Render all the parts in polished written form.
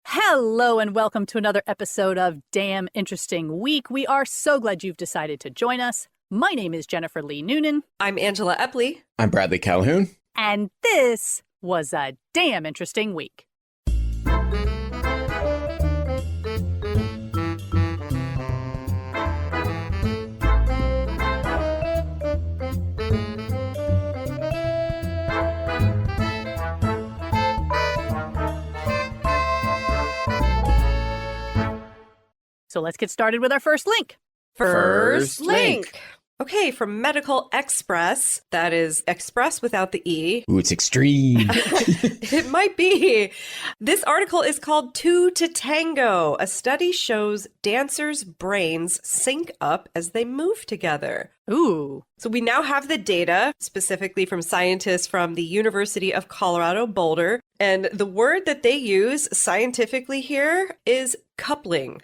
Hello and welcome to another episode of Damn Interesting Week. We are so glad you've decided to join us. My name is Jennifer Lee Noonan. I'm Angela Epley. I'm Bradley Calhoun. And this was a damn interesting week. So let's get started with our first link. First link. Okay, from Medical Express. That is express without the E. Ooh, it's extreme. It might be. This article is called Two to Tango. A study shows dancers' brains sync up as they move together. Ooh. So we now have the data, specifically from scientists from the University of Colorado Boulder. And the word that they use scientifically here is coupling.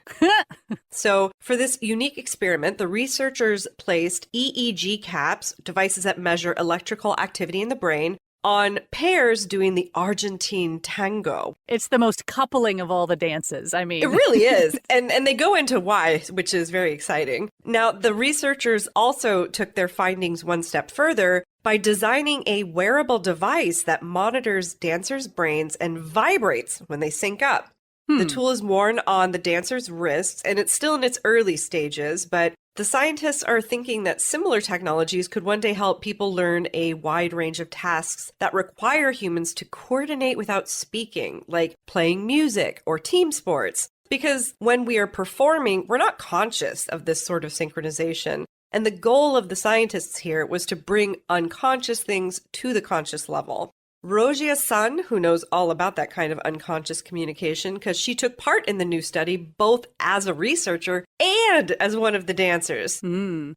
So for this unique experiment, the researchers placed EEG caps, devices that measure electrical activity in the brain, on pairs doing the Argentine tango. It's the most coupling of all the dances. I mean, It really is. And they go into why, which is very exciting. Now, the researchers also took their findings one step further by designing a wearable device that monitors dancers' brains and vibrates when they sync up. The tool is worn on the dancer's wrists, and it's still in its early stages, but the scientists are thinking that similar technologies could one day help people learn a wide range of tasks that require humans to coordinate without speaking, like playing music or team sports. Because when we are performing, we're not conscious of this sort of synchronization. And the goal of the scientists here was to bring unconscious things to the conscious level. Rogia's son, who knows all about that kind of unconscious communication because she took part in the new study both as a researcher and as one of the dancers.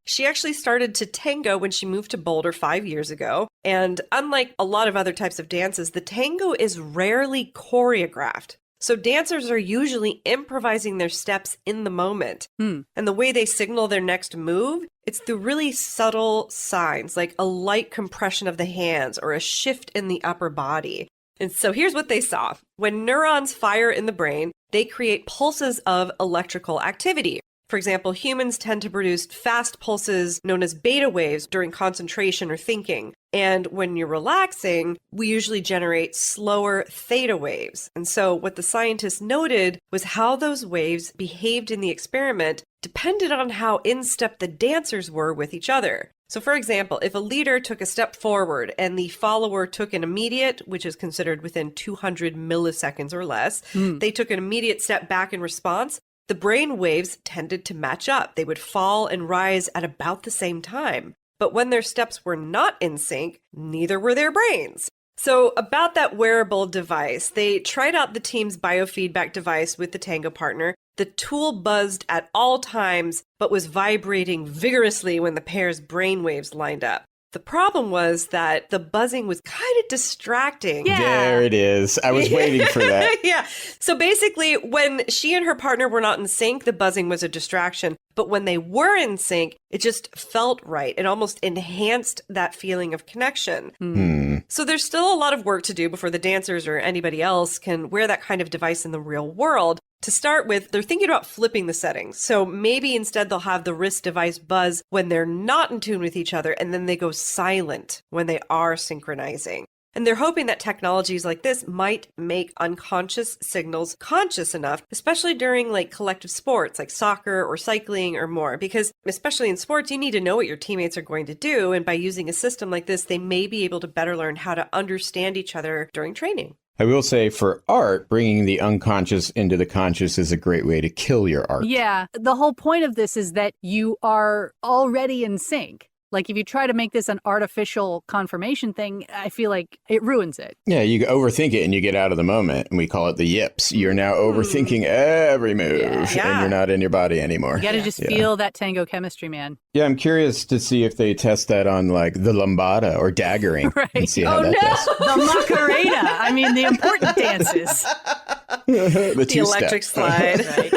She actually started to tango when she moved to Boulder 5 years ago. And unlike a lot of other types of dances, the tango is rarely choreographed. So dancers are usually improvising their steps in the moment. And the way they signal their next move, it's through really subtle signs, like a light compression of the hands or a shift in the upper body. And so here's what they saw. When neurons fire in the brain, they create pulses of electrical activity. For example, humans tend to produce fast pulses known as beta waves during concentration or thinking. And when you're relaxing, we usually generate slower theta waves. And so what the scientists noted was how those waves behaved in the experiment depended on how in step the dancers were with each other. So for example, if a leader took a step forward and the follower took an immediate, which is considered within 200 milliseconds or less, they took an immediate step back in response, the brain waves tended to match up. They would fall and rise at about the same time. But when their steps were not in sync, neither were their brains. So about that wearable device, they tried out the team's biofeedback device with the tango partner. The tool buzzed at all times, but was vibrating vigorously when the pair's brain waves lined up. The problem was that the buzzing was kind of distracting. Yeah. There it is. I was waiting for that. Yeah. So basically, when she and her partner were not in sync, the buzzing was a distraction. But when they were in sync, it just felt right. It almost enhanced that feeling of connection. So there's still a lot of work to do before the dancers or anybody else can wear that kind of device in the real world. To start with, they're thinking about flipping the settings. So maybe instead they'll have the wrist device buzz when they're not in tune with each other, and then they go silent when they are synchronizing. And they're hoping that technologies like this might make unconscious signals conscious enough, especially during like collective sports like soccer or cycling or more, because especially in sports, you need to know what your teammates are going to do. And by using a system like this, they may be able to better learn how to understand each other during training. I will say for art, bringing the unconscious into the conscious is a great way to kill your art. Yeah. The whole point of this is that you are already in sync. Like if you try to make this an artificial confirmation thing, I feel like it ruins it. Yeah, you overthink it and you get out of the moment, and we call it the yips. You're now overthinking every move, and you're not in your body anymore. You got to just feel that tango chemistry, man. Yeah, I'm curious to see if they test that on like the lambada or daggering and see how that does. The Macarena. I mean, the important dances. The electric slide. Right.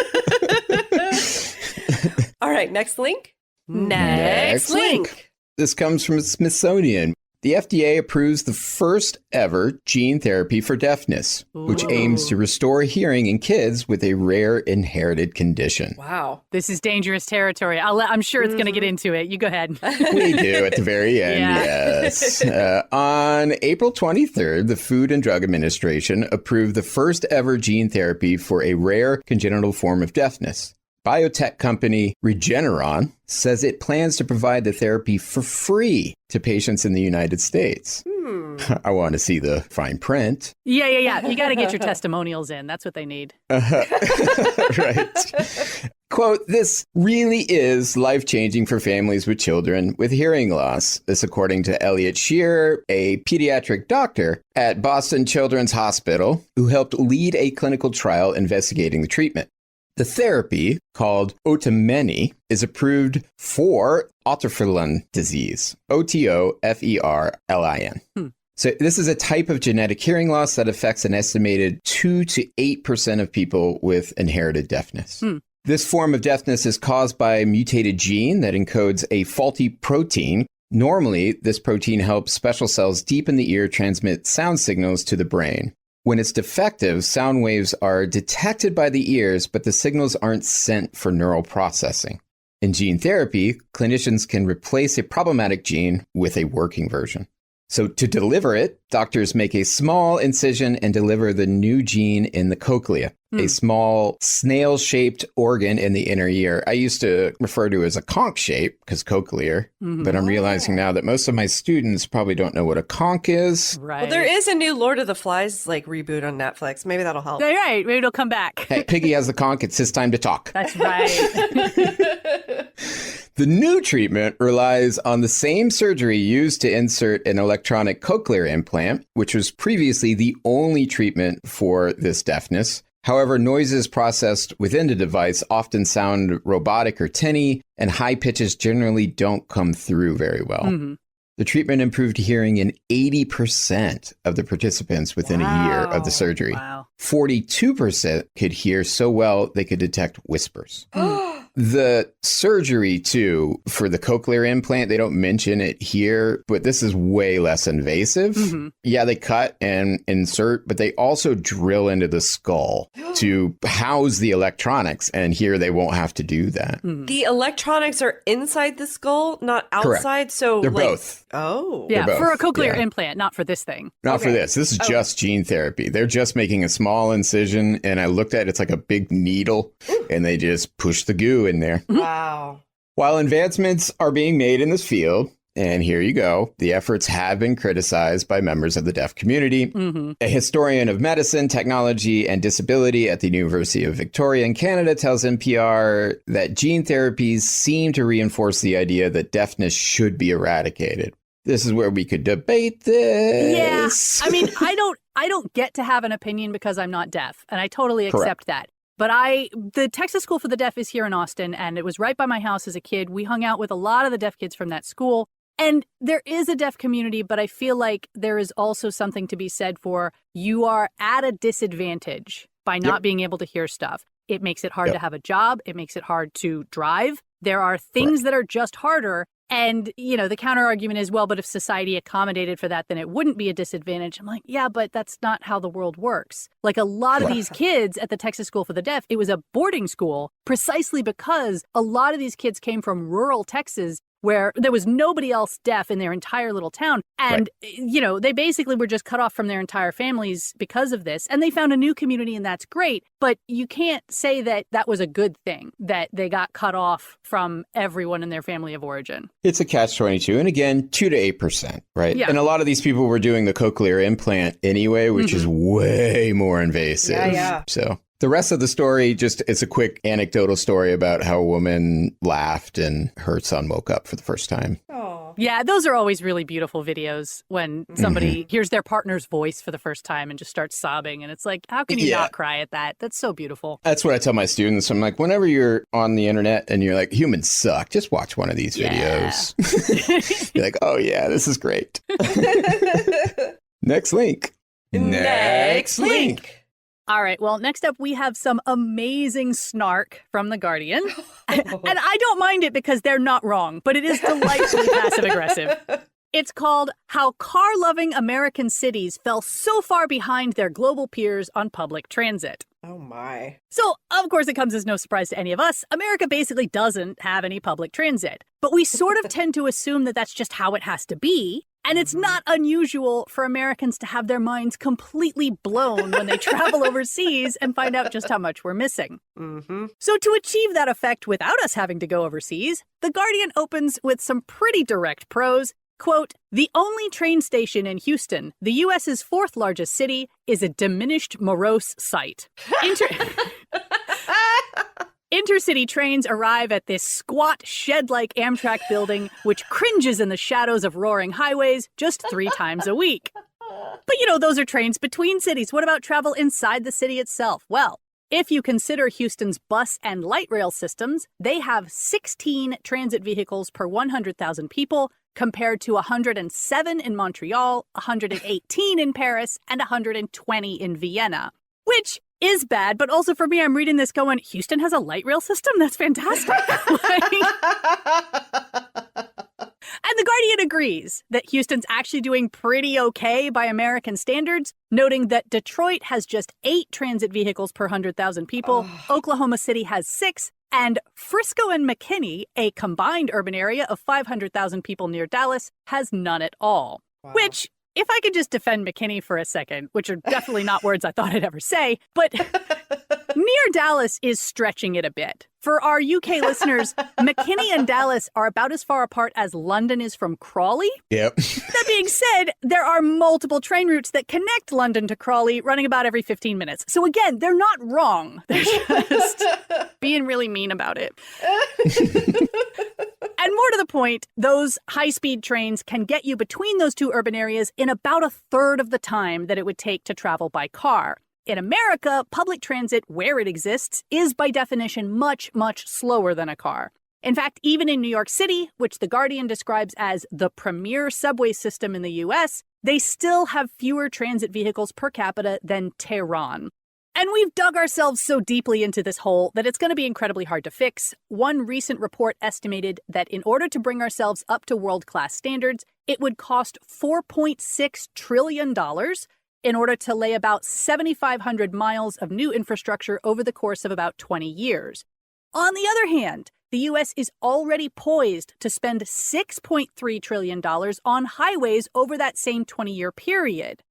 All right, next link. Next link. This comes from Smithsonian. The FDA approves the first ever gene therapy for deafness, which aims to restore hearing in kids with a rare inherited condition. Wow. This is dangerous territory. I'm sure it's going to get into it. You go ahead. We do at the very end, yes. On April 23rd, the Food and Drug Administration approved the first ever gene therapy for a rare congenital form of deafness. Biotech company Regeneron says it plans to provide the therapy for free to patients in the United States. I want to see the fine print. Yeah. You got to get your testimonials in. That's what they need. Right. Quote, this really is life-changing for families with children with hearing loss. This according to Elliot Shearer, a pediatric doctor at Boston Children's Hospital who helped lead a clinical trial investigating the treatment. The therapy, called Otomeni, is approved for Otoferlin disease, Otoferlin. So this is a type of genetic hearing loss that affects an estimated 2 to 8% of people with inherited deafness. This form of deafness is caused by a mutated gene that encodes a faulty protein. Normally, this protein helps special cells deep in the ear transmit sound signals to the brain. When it's defective, sound waves are detected by the ears, but the signals aren't sent for neural processing. In gene therapy, clinicians can replace a problematic gene with a working version. So to deliver it, doctors make a small incision and deliver the new gene in the cochlea, a small snail-shaped organ in the inner ear. I used to refer to it as a conch shape because cochlear, but I'm realizing now that most of my students probably don't know what a conch is. Right. Well, there is a new Lord of the Flies reboot on Netflix. Maybe that'll help. Right. Maybe it'll come back. Hey, Piggy has the conch. It's his time to talk. That's right. The new treatment relies on the same surgery used to insert an electronic cochlear implant, which was previously the only treatment for this deafness. However, noises processed within the device often sound robotic or tinny, and high pitches generally don't come through very well. The treatment improved hearing in 80% of the participants within a year of the surgery. 42% could hear so well they could detect whispers. The surgery, too, for the cochlear implant, they don't mention it here, but this is way less invasive. Yeah, they cut and insert, but they also drill into the skull to house the electronics, and here they won't have to do that. The electronics are inside the skull, not outside? Correct. So They're both. Oh. Yeah, both. for a cochlear implant, not for this thing. Not for this. This is just gene therapy. They're just making a small incision, and I looked at it, it's like a big needle, and they just push the goo in there. Wow. While advancements are being made in this field, and here you go, the efforts have been criticized by members of the deaf community. A historian of medicine, technology, and disability at the University of Victoria in Canada tells NPR that gene therapies seem to reinforce the idea that deafness should be eradicated. This is where we could debate this. Yeah. I mean, I don't get to have an opinion because I'm not deaf, and I totally accept that. But the Texas School for the Deaf is here in Austin, and it was right by my house as a kid. We hung out with a lot of the deaf kids from that school. And there is a deaf community, but I feel like there is also something to be said for you are at a disadvantage by not being able to hear stuff. It makes it hard to have a job. It makes it hard to drive. There are things that are just harder. And, the counter argument is, well, but if society accommodated for that, then it wouldn't be a disadvantage. I'm like, yeah, but that's not how the world works. Like a lot of these kids at the Texas School for the Deaf, it was a boarding school precisely because a lot of these kids came from rural Texas where there was nobody else deaf in their entire little town. And, they basically were just cut off from their entire families because of this. And they found a new community, and that's great. But you can't say that that was a good thing, that they got cut off from everyone in their family of origin. It's a catch-22. And again, 2 to 8%, right? Yeah. And a lot of these people were doing the cochlear implant anyway, which is way more invasive. Yeah. So the rest of the story, it's a quick anecdotal story about how a woman laughed and her son woke up for the first time. Oh. Yeah, those are always really beautiful videos when somebody hears their partner's voice for the first time and just starts sobbing. And it's like, how can you not cry at that? That's so beautiful. That's what I tell my students. I'm like, whenever you're on the internet and you're like, humans suck, just watch one of these videos. You're like, oh yeah, this is great. Next link. Next link. All right. Well, next up, we have some amazing snark from The Guardian. And I don't mind it because they're not wrong, but it is delightfully passive aggressive. It's called How Car-Loving American Cities Fell So Far Behind Their Global Peers on Public Transit. Oh, my. So, of course, it comes as no surprise to any of us. America basically doesn't have any public transit. But we sort of tend to assume that that's just how it has to be. And it's not unusual for Americans to have their minds completely blown when they travel overseas and find out just how much we're missing. Mm-hmm. So to achieve that effect without us having to go overseas, The Guardian opens with some pretty direct prose. Quote, the only train station in Houston, the U.S.'s fourth largest city, is a diminished Morose site. Intercity trains arrive at this squat, shed-like Amtrak building, which cringes in the shadows of roaring highways just 3 times a week. But, those are trains between cities. What about travel inside the city itself? Well, if you consider Houston's bus and light rail systems, they have 16 transit vehicles per 100,000 people, compared to 107 in Montreal, 118 in Paris, and 120 in Vienna, which is bad. But also for me, I'm reading this going, Houston has a light rail system? That's fantastic. And The Guardian agrees that Houston's actually doing pretty okay by American standards, noting that Detroit has just 8 transit vehicles per 100,000 people, Oklahoma City has 6, and Frisco and McKinney, a combined urban area of 500,000 people near Dallas, has none at all. Wow. Which, if I could just defend McKinney for a second, which are definitely not words I thought I'd ever say, but near Dallas is stretching it a bit. For our UK listeners, McKinney and Dallas are about as far apart as London is from Crawley. Yep. That being said, there are multiple train routes that connect London to Crawley running about every 15 minutes. So again, they're not wrong. They're just being really mean about it. And more to the point, those high-speed trains can get you between those two urban areas in about a third of the time that it would take to travel by car. In America, public transit, where it exists, is by definition much, much slower than a car. In fact, even in New York City, which The Guardian describes as the premier subway system in the U.S., they still have fewer transit vehicles per capita than Tehran. And we've dug ourselves so deeply into this hole that it's going to be incredibly hard to fix. One recent report estimated that in order to bring ourselves up to world-class standards, it would cost $4.6 trillion in order to lay about 7,500 miles of new infrastructure over the course of about 20 years. On the other hand, the U.S. is already poised to spend $6.3 trillion on highways over that same 20-year period.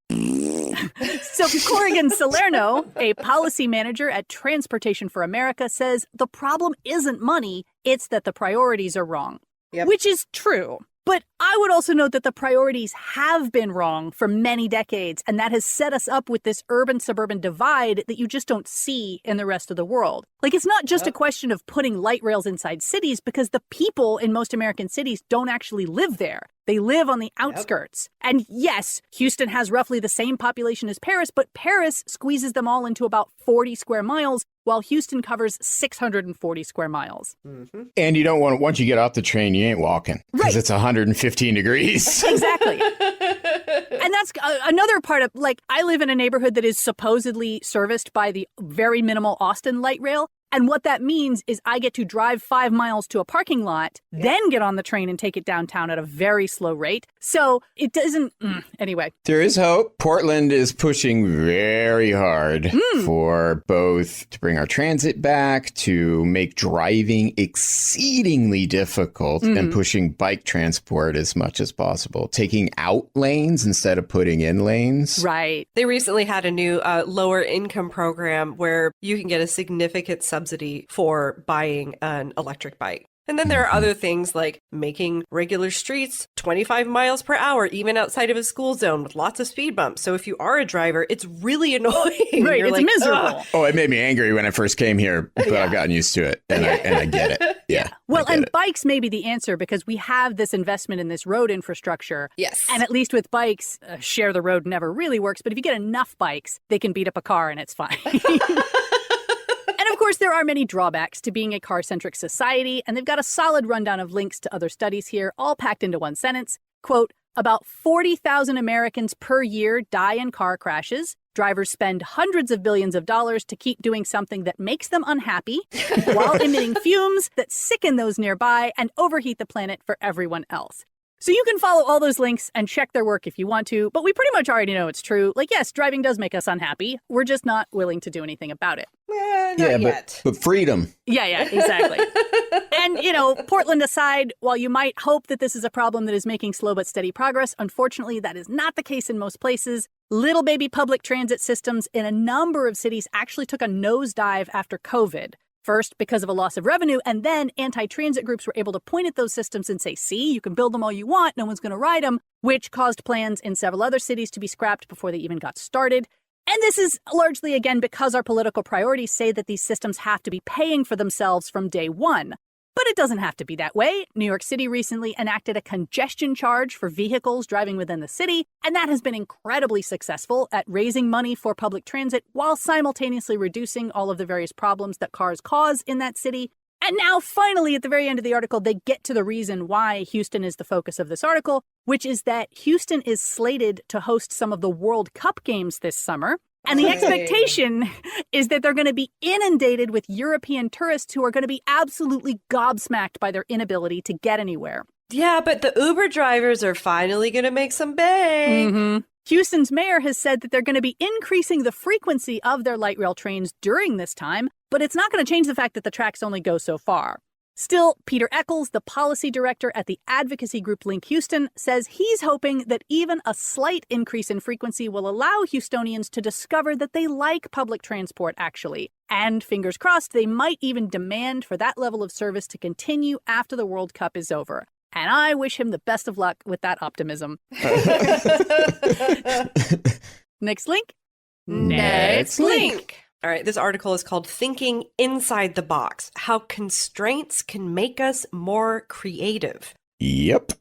So Corrigan Salerno, a policy manager at Transportation for America, says the problem isn't money, it's that the priorities are wrong. Yep. Which is true. But I would also note that the priorities have been wrong for many decades, and that has set us up with this urban-suburban divide that you just don't see in the rest of the world. Like, it's not just a question of putting light rails inside cities, because the people in most American cities don't actually live there. They live on the outskirts. Yep. And yes, Houston has roughly the same population as Paris, but Paris squeezes them all into about 40 square miles, while Houston covers 640 square miles. Mm-hmm. And you don't want to, once you get off the train, you ain't walking. Because it's 115 degrees. Exactly. And that's another part of, like, I live in a neighborhood that is supposedly serviced by the very minimal Austin light rail. And what that means is I get to drive 5 miles to a parking lot, then get on the train and take it downtown at a very slow rate. So it doesn't, anyway. There is hope. Portland is pushing very hard for both to bring our transit back, to make driving exceedingly difficult, and pushing bike transport as much as possible. Taking out lanes instead of putting in lanes. Right. They recently had a new lower income program where you can get a significant subsidy for buying an electric bike. And then there are other things like making regular streets 25 miles per hour, even outside of a school zone with lots of speed bumps. So if you are a driver, it's really annoying. Right, it's miserable. Oh, it made me angry when I first came here, but I've gotten used to it. And I get it. Yeah. Well, and bikes may be the answer because we have this investment in this road infrastructure. Yes. And at least with bikes, share the road never really works. But if you get enough bikes, they can beat up a car and it's fine. Of course, there are many drawbacks to being a car-centric society, and they've got a solid rundown of links to other studies here, all packed into one sentence. Quote, about 40,000 Americans per year die in car crashes. Drivers spend hundreds of billions of dollars to keep doing something that makes them unhappy while emitting fumes that sicken those nearby and overheat the planet for everyone else. So you can follow all those links and check their work if you want to, but we pretty much already know it's true. Like, yes, driving does make us unhappy. We're just not willing to do anything about it. Not yet. But freedom. Yeah, exactly. And, Portland aside, while you might hope that this is a problem that is making slow but steady progress, unfortunately, that is not the case in most places. Little baby public transit systems in a number of cities actually took a nosedive after COVID. First, because of a loss of revenue, and then anti-transit groups were able to point at those systems and say, see, you can build them all you want, no one's going to ride them, which caused plans in several other cities to be scrapped before they even got started. And this is largely, again, because our political priorities say that these systems have to be paying for themselves from day one. But it doesn't have to be that way. New York City recently enacted a congestion charge for vehicles driving within the city, and that has been incredibly successful at raising money for public transit while simultaneously reducing all of the various problems that cars cause in that city. And now, finally, at the very end of the article, they get to the reason why Houston is the focus of this article, which is that Houston is slated to host some of the World Cup games this summer. And the expectation is that they're going to be inundated with European tourists who are going to be absolutely gobsmacked by their inability to get anywhere. Yeah, but the Uber drivers are finally going to make some bank. Mm-hmm. Houston's mayor has said that they're going to be increasing the frequency of their light rail trains during this time, but it's not going to change the fact that the tracks only go so far. Still, Peter Eccles, the policy director at the advocacy group Link Houston, says he's hoping that even a slight increase in frequency will allow Houstonians to discover that they like public transport, actually. And fingers crossed, they might even demand for that level of service to continue after the World Cup is over. And I wish him the best of luck with that optimism. Next link. Next link. All right, this article is called Thinking Inside the Box, How Constraints Can Make Us More Creative. Yep.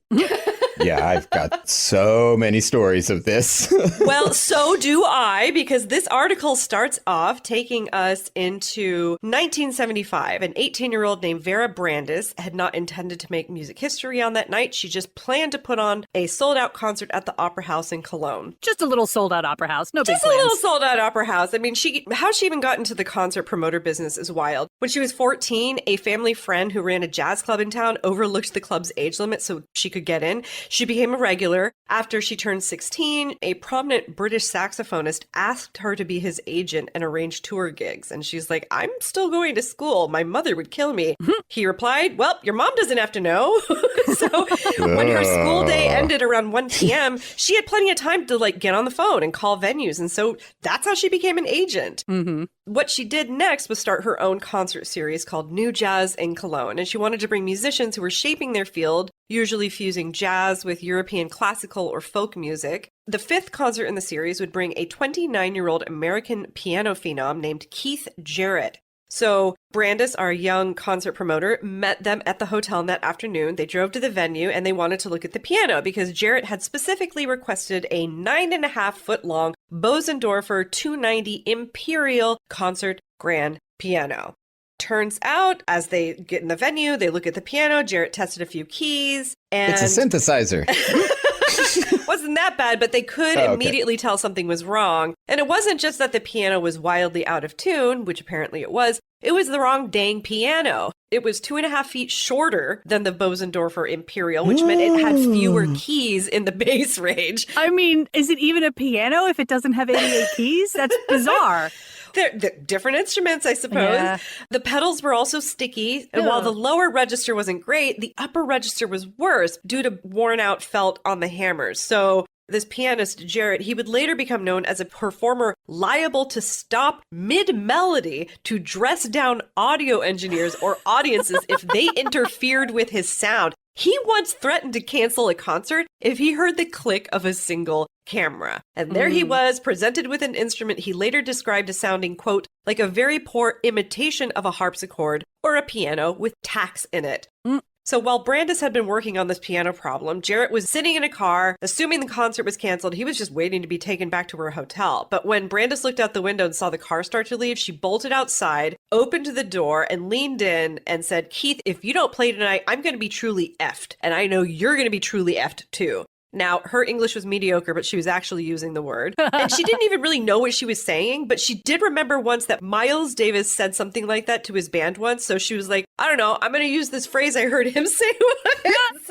Yeah, I've got so many stories of this. Well, so do I, because this article starts off taking us into 1975. An 18-year-old named Vera Brandes had not intended to make music history on that night. She just planned to put on a sold-out concert at the Opera House in Cologne. Just a little sold-out opera house. No big plans. Just a little sold-out opera house. I mean, how she even got into the concert promoter business is wild. When she was 14, a family friend who ran a jazz club in town overlooked the club's age limit so she could get in. She became a regular. After she turned 16, a prominent British saxophonist asked her to be his agent and arrange tour gigs. And she's like, I'm still going to school. My mother would kill me. He replied, well, your mom doesn't have to know. So when her school day ended around 1 p.m., she had plenty of time to get on the phone and call venues. And so that's how she became an agent. Mm-hmm. What she did next was start her own concert series called New Jazz in Cologne. And she wanted to bring musicians who were shaping their field, usually fusing jazz with European classical or folk music. The fifth concert in the series would bring a 29-year-old American piano phenom named Keith Jarrett. So Brandes, our young concert promoter, met them at the hotel that afternoon. They drove to the venue and they wanted to look at the piano because Jarrett had specifically requested a 9.5-foot-long Bosendorfer 290 Imperial concert grand piano. Turns out, as they get in the venue, they look at the piano. Jarrett tested a few keys. And it's a synthesizer. Wasn't that bad, but they could immediately tell something was wrong. And it wasn't just that the piano was wildly out of tune, which apparently it was the wrong dang piano. It was 2.5 feet shorter than the Bosendorfer Imperial, which meant it had fewer keys in the bass range. I mean, is it even a piano if it doesn't have 88 keys? That's bizarre. They're different instruments, I suppose. Yeah. The pedals were also sticky, and while the lower register wasn't great, the upper register was worse due to worn out felt on the hammers. So this pianist, Jarrett, he would later become known as a performer liable to stop mid-melody to dress down audio engineers or audiences if they interfered with his sound. He once threatened to cancel a concert if he heard the click of a single camera. And there he was, presented with an instrument he later described as sounding, quote, like a very poor imitation of a harpsichord or a piano with tacks in it. So while Brandes had been working on this piano problem, Jarrett was sitting in a car, assuming the concert was canceled. He was just waiting to be taken back to her hotel. But when Brandes looked out the window and saw the car start to leave, she bolted outside, opened the door, and leaned in and said, Keith, if you don't play tonight, I'm going to be truly effed. And I know you're going to be truly effed too. Now, her English was mediocre, but she was actually using the word. And she didn't even really know what she was saying, but she did remember once that Miles Davis said something like that to his band once. So she was like, I don't know, I'm going to use this phrase I heard him say once.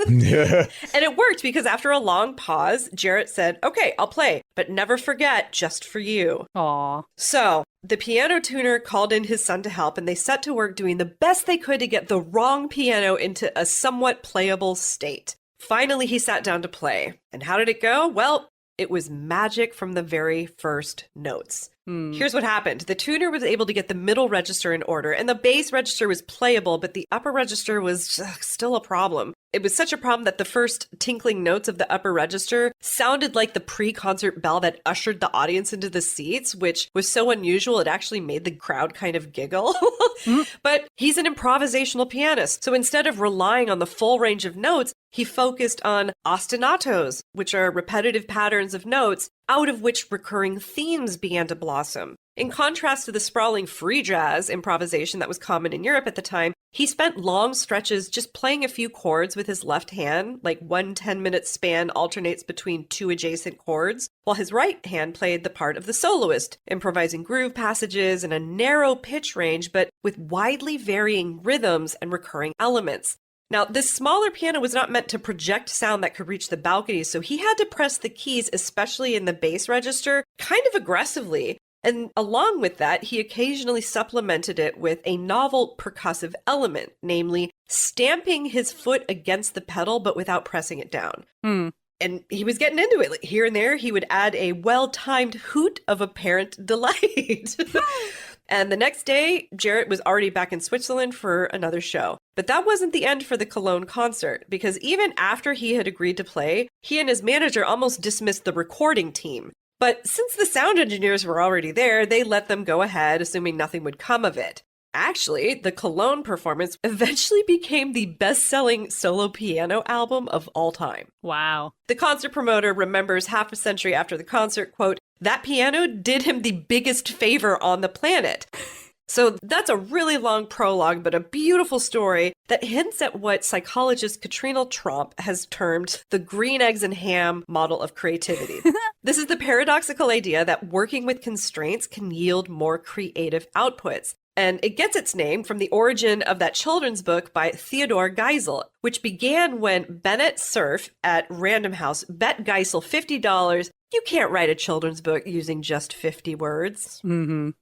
And it worked because after a long pause, Jarrett said, okay, I'll play, but never forget, just for you. Aw. So the piano tuner called in his son to help, and they set to work doing the best they could to get the wrong piano into a somewhat playable state. Finally, he sat down to play. And how did it go? Well, it was magic from the very first notes. Here's what happened. The tuner was able to get the middle register in order, and the bass register was playable, but the upper register was still a problem. It was such a problem that the first tinkling notes of the upper register sounded like the pre-concert bell that ushered the audience into the seats, which was so unusual it actually made the crowd kind of giggle. But he's an improvisational pianist, so instead of relying on the full range of notes, he focused on ostinatos, which are repetitive patterns of notes, out of which recurring themes began to blossom. In contrast to the sprawling free jazz improvisation that was common in Europe at the time, he spent long stretches just playing a few chords with his left hand, like 1 10-minute span alternates between 2 adjacent chords, while his right hand played the part of the soloist, improvising groove passages in a narrow pitch range, but with widely varying rhythms and recurring elements. Now, this smaller piano was not meant to project sound that could reach the balconies, so he had to press the keys, especially in the bass register, kind of aggressively. And along with that, he occasionally supplemented it with a novel percussive element, namely stamping his foot against the pedal but without pressing it down. And he was getting into it. Like, here and there, he would add a well-timed hoot of apparent delight. And the next day, Jarrett was already back in Switzerland for another show. But that wasn't the end for the Cologne concert, because even after he had agreed to play, he and his manager almost dismissed the recording team. But since the sound engineers were already there, they let them go ahead, assuming nothing would come of it. Actually, the Cologne performance eventually became the best-selling solo piano album of all time. Wow. The concert promoter remembers half a century after the concert, quote, "That piano did him the biggest favor on the planet." So that's a really long prologue, but a beautiful story that hints at what psychologist Katrina Tromp has termed the green eggs and ham model of creativity. This is the paradoxical idea that working with constraints can yield more creative outputs. And it gets its name from the origin of that children's book by Theodore Geisel, which began when Bennett Cerf at Random House bet Geisel $50 you can't write a children's book using just 50 words.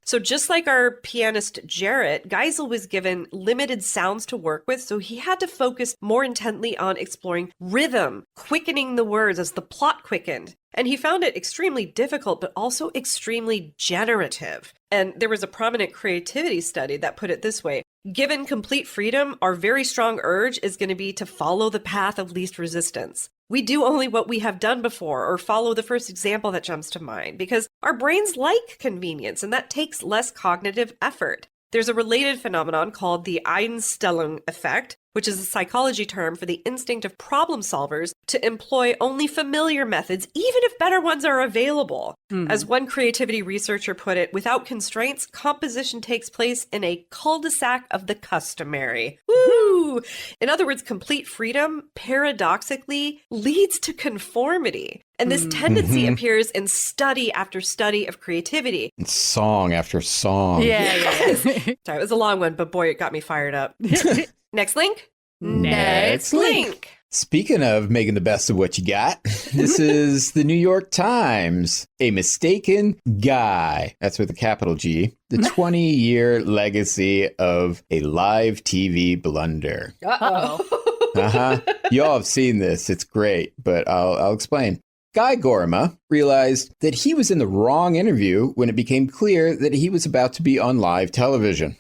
So just like our pianist Jarrett, Geisel was given limited sounds to work with, so he had to focus more intently on exploring rhythm, quickening the words as the plot quickened. And he found it extremely difficult, but also extremely generative. And there was a prominent creativity study that put it this way. Given complete freedom, our very strong urge is going to be to follow the path of least resistance. We do only what we have done before or follow the first example that jumps to mind because our brains like convenience and that takes less cognitive effort. There's a related phenomenon called the Einstellung effect, which is a psychology term for the instinct of problem solvers to employ only familiar methods, even if better ones are available. As one creativity researcher put it, without constraints, composition takes place in a cul-de-sac of the customary. Woo! In other words, complete freedom, paradoxically, leads to conformity. And this tendency appears in study after study of creativity. Song after song. Yeah. Sorry, it was a long one, but boy, it got me fired up. Next link? Next link. Speaking of making the best of what you got, this is the New York Times. A mistaken guy. That's with a capital G. The 20-year legacy of a live TV blunder. Uh-oh. You all have seen this. It's great, but I'll explain. Guy Gorma realized that he was in the wrong interview when it became clear that he was about to be on live television.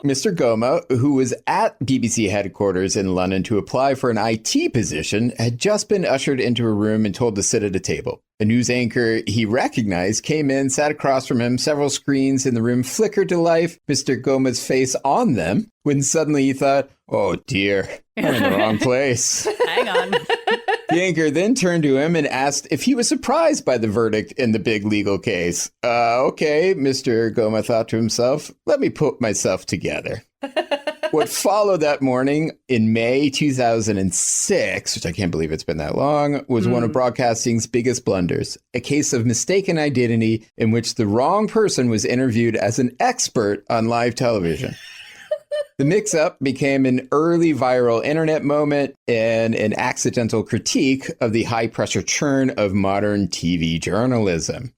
Mr. Goma, who was at BBC headquarters in London to apply for an IT position, had just been ushered into a room and told to sit at a table. A news anchor he recognized came in, sat across from him, several screens in the room flickered to life, Mr. Goma's face on them, when suddenly he thought, oh dear, I'm in the wrong place. Hang on. The anchor then turned to him and asked if he was surprised by the verdict in the big legal case. Okay, Mr. Goma thought to himself, let me put myself together. What followed that morning in May 2006, which I can't believe it's been that long, was one of broadcasting's biggest blunders. A case of mistaken identity in which the wrong person was interviewed as an expert on live television. The mix-up became an early viral internet moment and an accidental critique of the high-pressure churn of modern TV journalism.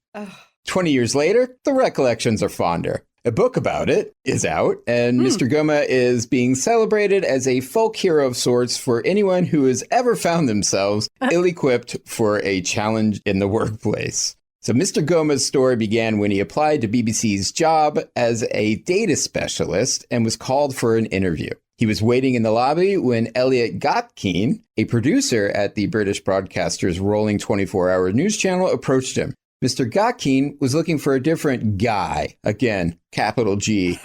20 years later, the recollections are fonder. A book about it is out, and Mr. Goma is being celebrated as a folk hero of sorts for anyone who has ever found themselves ill-equipped for a challenge in the workplace. So Mr. Goma's story began when he applied to BBC's job as a data specialist and was called for an interview. He was waiting in the lobby when Elliot Gotkin, a producer at the British broadcaster's rolling 24-hour news channel, approached him. Mr. Gotkin was looking for a different guy, again, capital G,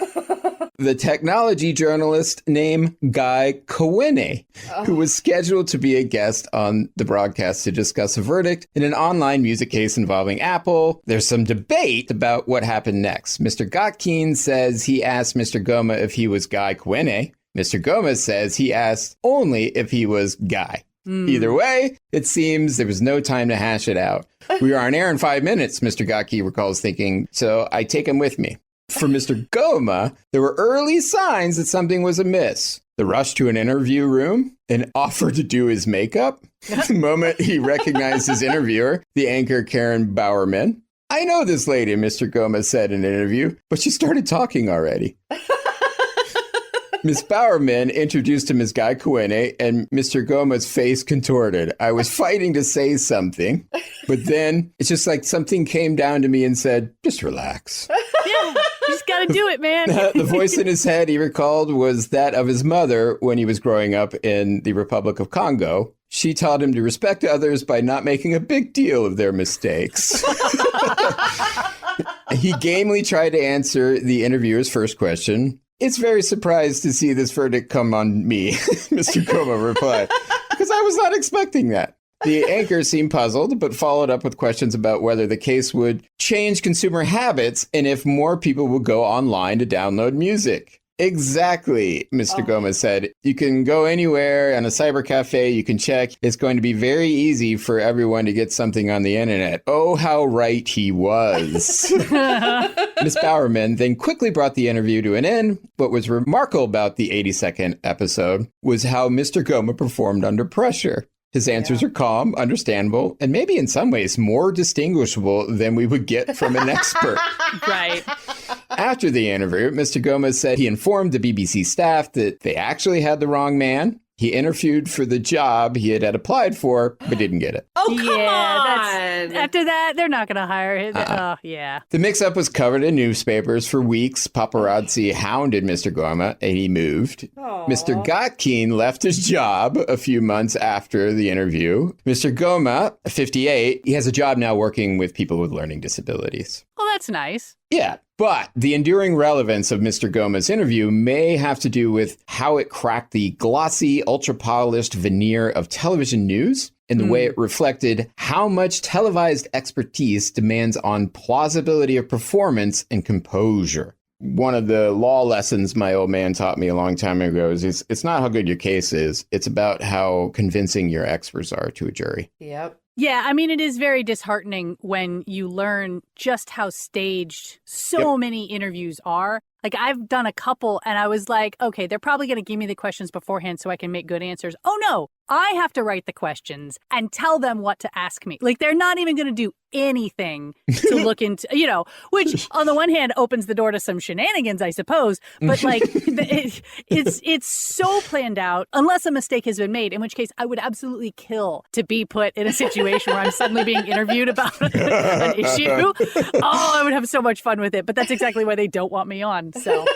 the technology journalist named Guy Cochlear, who was scheduled to be a guest on the broadcast to discuss a verdict in an online music case involving Apple. There's some debate about what happened next. Mr. Gotkin says he asked Mr. Goma if he was Guy Cochlear. Mr. Goma says he asked only if he was Guy. Either way, it seems there was no time to hash it out. We are on air in 5 minutes, Mr. Gotkin recalls thinking, so I take him with me. For Mr. Goma, there were early signs that something was amiss. The rush to an interview room, an offer to do his makeup, the moment he recognized his interviewer, the anchor Karen Bowerman. I know this lady, Mr. Goma said in an interview, but she started talking already. Miss Bowerman introduced him as Guy Cochlear, and Mr. Goma's face contorted. I was fighting to say something, but then it's just like something came down to me and said, just relax. Yeah, you just got to do it, man. The voice in his head, he recalled, was that of his mother when he was growing up in the Republic of Congo. She taught him to respect others by not making a big deal of their mistakes. He gamely tried to answer the interviewer's first question. It's very surprised to see this verdict come on me, Mr. Goma replied, because I was not expecting that. The anchor seemed puzzled, but followed up with questions about whether the case would change consumer habits and if more people would go online to download music. Exactly, Mr. Goma said. You can go anywhere on a cyber cafe, you can check. It's going to be very easy for everyone to get something on the internet. Oh, how right he was. Miss Bowerman then quickly brought the interview to an end. What was remarkable about the 82nd episode was how Mr. Goma performed under pressure. His answers are calm, understandable, and maybe in some ways more distinguishable than we would get from an expert. Right. After the interview, Mr. Goma said he informed the BBC staff that they actually had the wrong man. He interviewed for the job he had applied for, but didn't get it. Oh, come on. After that, they're not going to hire him. Oh, yeah. The mix-up was covered in newspapers for weeks. Paparazzi hounded Mr. Goma, and he moved. Aww. Mr. Gotkin left his job a few months after the interview. Mr. Goma, 58, he has a job now working with people with learning disabilities. Well, that's nice. Yeah, but the enduring relevance of Mr. Goma's interview may have to do with how it cracked the glossy, ultra-polished veneer of television news and the way it reflected how much televised expertise demands on plausibility of performance and composure. One of the law lessons my old man taught me a long time ago is it's not how good your case is. It's about how convincing your experts are to a jury. Yep. Yeah, I mean, it is very disheartening when you learn just how staged so many interviews are. Like, I've done a couple and I was like, okay, they're probably going to give me the questions beforehand so I can make good answers. Oh, no, I have to write the questions and tell them what to ask me. Like, they're not even going to do anything to look into, which on the one hand opens the door to some shenanigans, I suppose. But like, it's so planned out, unless a mistake has been made, in which case I would absolutely kill to be put in a situation where I'm suddenly being interviewed about an issue. Oh, I would have so much fun with it. But that's exactly why they don't want me on. So.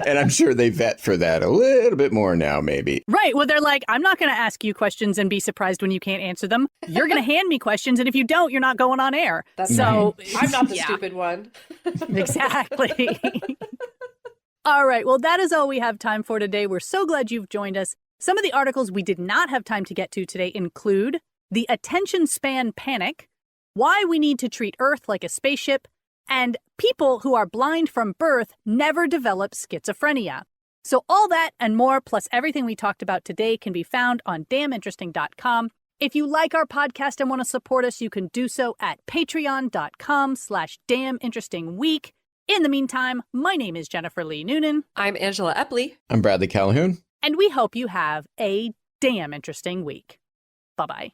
And I'm sure they vet for that a little bit more now, maybe. Right. Well, they're like, I'm not going to ask you questions and be surprised when you can't answer them. You're going to hand me questions, and if you don't, you're not going on air. That's so right. I'm not the stupid one. Exactly. All right. Well, that is all we have time for today. We're so glad you've joined us. Some of the articles we did not have time to get to today include the attention span panic, why we need to treat Earth like a spaceship, And people who are blind from birth never develop schizophrenia. So all that and more, plus everything we talked about today, can be found on damninteresting.com. If you like our podcast and want to support us, you can do so at patreon.com/damninterestingweek. In the meantime, my name is Jennifer Lee Noonan. I'm Angela Epley. I'm Bradley Calhoun. And we hope you have a damn interesting week. Bye-bye.